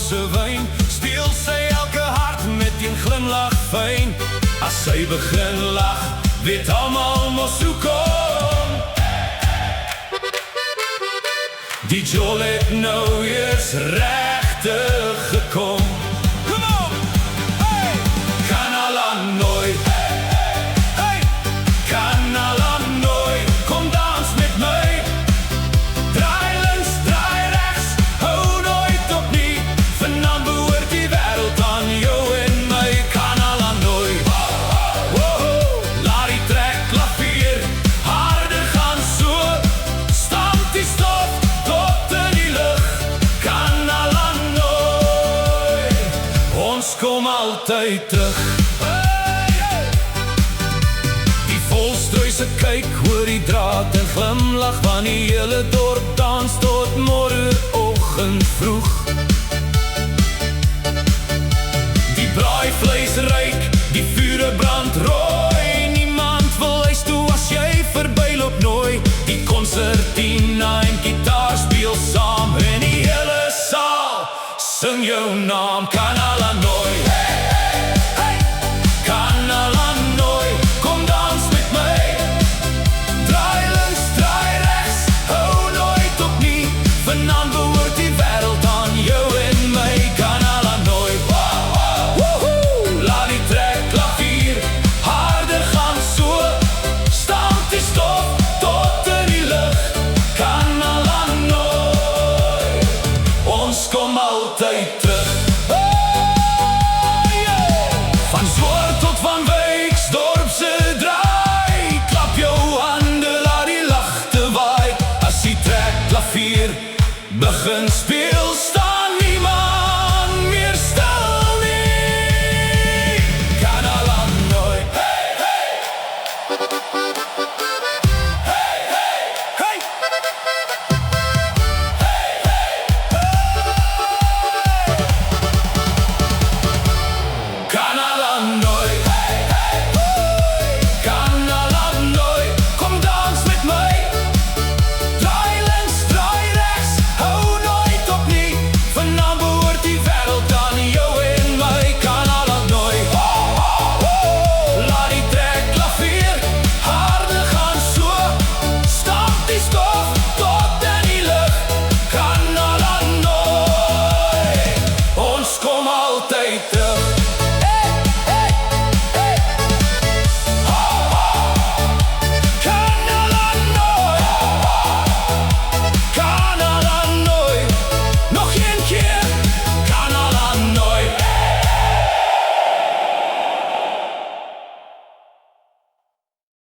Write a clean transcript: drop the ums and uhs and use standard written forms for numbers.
se wyn, speel sy elke hart met een glimlach fyn. As sy begin lag, weet almal mos hoe kom. Die jol het nou eers regtig gekom. Kom op! Hey! Kanalanooi. Hey, hey, hey! Kanalanooi, kom dans met my. Draai links, draai regs, hou nooit op nie. Vanaand behoort die wêreld aan jou en my. Kanalanooi. Woho, laat die trek klavier harder gaan so. Stamp die stof tot in die lug. Kanalanooi, ons kom altyd terug. Die volstruise kyk oor die draad en glimlach, want die hele dorp dans tot môreoggend vroeg. Die braaivleis ryk, die vure brand rooi. Niemand wil huis toe as jy verbyloop nooi. Die konsertina en gitaar speel saam en die hele saal sing jou naam.